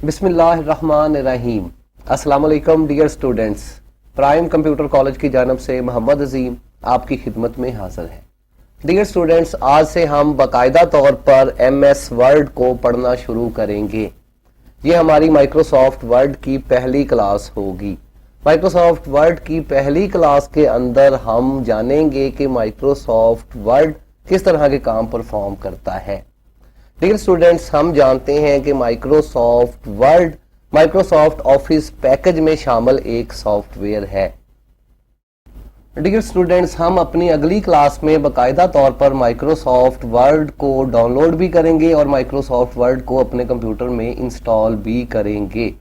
बिस्मिल्लाहिर्रहमानिर्रहीम। अस्सलाम वालेकुम dear students. Prime Computer College की जानब से मोहम्मद अजीम आपकी खिदमत में हाजिर है। डियर स्टूडेंट्स, आज से हम बाकायदा तौर पर MS वर्ड को पढ़ना शुरू करेंगे। ये हमारी माइक्रोसॉफ्ट वर्ड की पहली क्लास होगी। माइक्रोसॉफ्ट वर्ड की पहली क्लास के अंदर हम जानेंगे कि माइक्रोसॉफ्ट वर्ड किस तरह के काम परफॉर्म करता है। डियर स्टूडेंट्स, हम जानते हैं कि Microsoft word Microsoft office package में शामिल एक सॉफ्टवेयर है। डियर स्टूडेंट्स, हम अपनी अगली क्लास में बाकायदा तौर पर माइक्रोसॉफ्ट वर्ड को डाउनलोड भी करेंगे और माइक्रोसॉफ्ट वर्ड को अपने कंप्यूटर में इंस्टॉल भी करेंगे।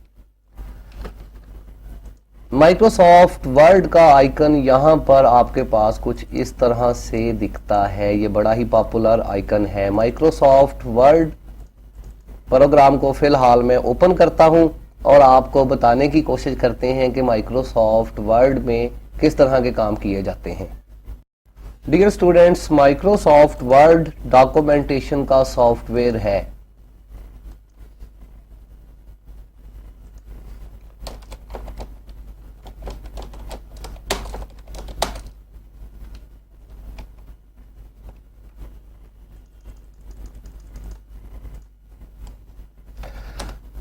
माइक्रोसॉफ्ट वर्ड का आइकन यहाँ पर आपके पास कुछ इस तरह से दिखता है। ये बड़ा ही पॉपुलर आइकन है। माइक्रोसॉफ्ट वर्ड प्रोग्राम को फिलहाल मैं ओपन करता हूँ और आपको बताने की कोशिश करते हैं कि माइक्रोसॉफ्ट वर्ड में किस तरह के काम किए जाते हैं। Dear students, Microsoft Word documentation का सॉफ्टवेयर है।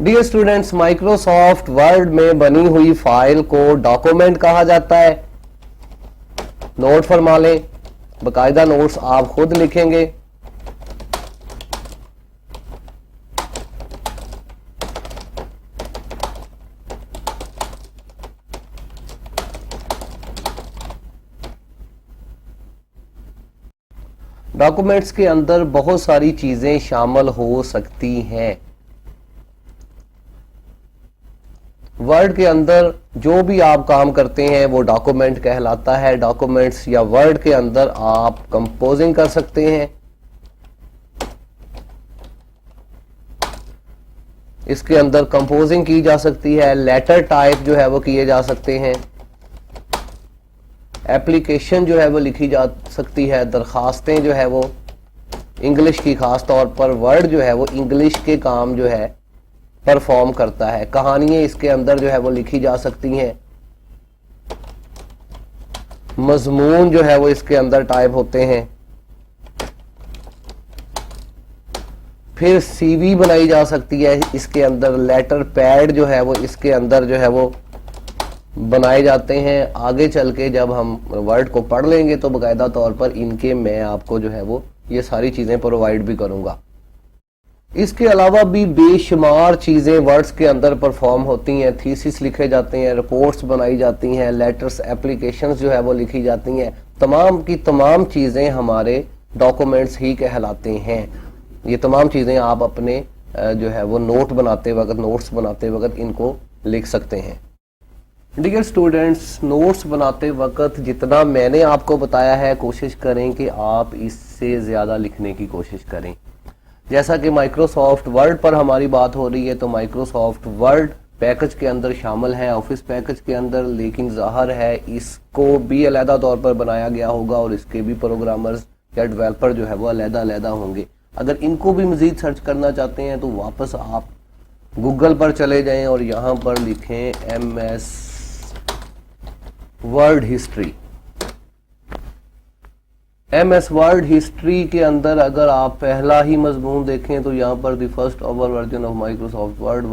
डियर स्टूडेंट्स, माइक्रोसॉफ्ट वर्ड में बनी हुई फाइल को डॉक्यूमेंट कहा जाता है। नोट फरमा लें, बाकायदा नोट्स आप खुद लिखेंगे। डॉक्यूमेंट्स के अंदर बहुत सारी चीजें शामिल हो सकती हैं। वर्ड के अंदर जो भी आप काम करते हैं वो डॉक्यूमेंट कहलाता है। डॉक्यूमेंट्स या वर्ड के अंदर आप कंपोजिंग कर सकते हैं। इसके अंदर कंपोजिंग की जा सकती है। लेटर टाइप जो है वो किए जा सकते हैं। एप्लीकेशन जो है वो लिखी जा सकती है। दरखास्तें जो है वो इंग्लिश की, खास तौर पर वर्ड जो है वो इंग्लिश के काम जो है परफॉर्म करता है। कहानियां इसके अंदर जो है वो लिखी जा सकती हैं। मजमून जो है वो इसके अंदर टाइप होते हैं। फिर CV बनाई जा सकती है इसके अंदर। लेटर पैड जो है वो इसके अंदर जो है वो बनाए जाते हैं। आगे चल के जब हम वर्ड को पढ़ लेंगे तो बाकायदा तौर पर इनके मैं आपको जो है वो ये सारी चीजें प्रोवाइड भी करूंगा। इसके अलावा भी बेशुमार चीज़ें वर्ड्स के अंदर परफॉर्म होती हैं। थीसिस लिखे जाते हैं, रिपोर्ट्स बनाई जाती हैं, लेटर्स, एप्लीकेशंस जो है वो लिखी जाती हैं। तमाम की तमाम चीज़ें हमारे डॉक्यूमेंट्स ही कहलाते हैं। ये तमाम चीज़ें आप अपने जो है वो नोट्स बनाते वक्त इनको लिख सकते हैं। डियर स्टूडेंट्स, नोट्स बनाते वक्त जितना मैंने आपको बताया है, कोशिश करें कि आप इससे ज़्यादा लिखने की कोशिश करें। जैसा कि माइक्रोसॉफ्ट वर्ड पर हमारी बात हो रही है तो माइक्रोसॉफ्ट वर्ड पैकेज के अंदर शामिल है, ऑफिस पैकेज के अंदर, लेकिन ज़ाहिर है इसको भी अलहदा तौर पर बनाया गया होगा और इसके भी प्रोग्रामर्स या डेवलपर जो है वो अलहदा होंगे। अगर इनको भी मज़ीद सर्च करना चाहते हैं तो वापस आप गूगल पर चले जाएं और यहाँ पर लिखें MS word history. MS word history के अंदर अगर आप पहला ही मजमून देखें तो यहाँ पर the first ever version of Microsoft Word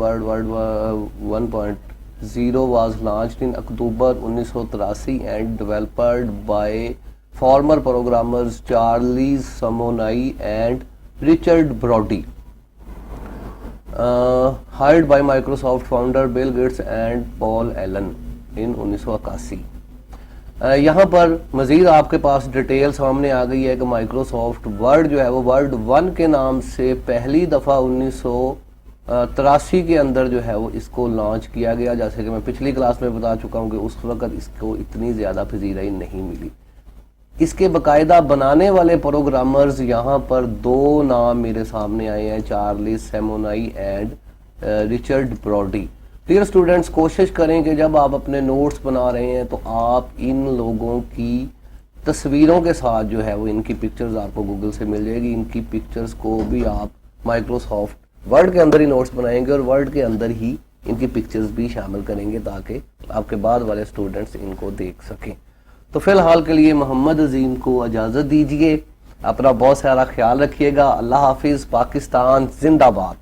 1.0 was launched in October 1983 and developed by former programmers Charles Simonyi and Richard Brodie, hired by Microsoft founder Bill Gates and Paul Allen in 1981। यहाँ पर मज़ीद आपके पास detail सामने आ गई है कि Microsoft word जो है वो वर्ड 1 के नाम से पहली दफ़ा 1983 के अंदर जो है वो इसको लॉन्च किया गया। जैसे कि मैं पिछली क्लास में बता चुका हूँ कि उस वक़्त इसको इतनी ज़्यादा पजीराई नहीं मिली। इसके बाकायदा बनाने वाले प्रोग्रामर्स यहाँ पर दो नाम मेरे सामने आए हैं, Charles Simonyi and Richard Brodie. Dear students, कोशिश करें कि जब आप अपने नोट्स बना रहे हैं तो आप इन लोगों की तस्वीरों के साथ जो है वो इनकी पिक्चर्स आपको गूगल से मिल जाएगी। इनकी पिक्चर्स को भी आप माइक्रोसॉफ्ट वर्ड के अंदर ही नोट्स बनाएंगे और वर्ड के अंदर ही इनकी पिक्चर्स भी शामिल करेंगे ताकि आपके बाद वाले स्टूडेंट्स इनको देख सकें। तो फिलहाल के लिए मोहम्मद अजीम को इजाज़त दीजिए। अपना बहुत सारा ख्याल रखिएगा। अल्लाह हाफिज़। पाकिस्तान जिंदाबाद।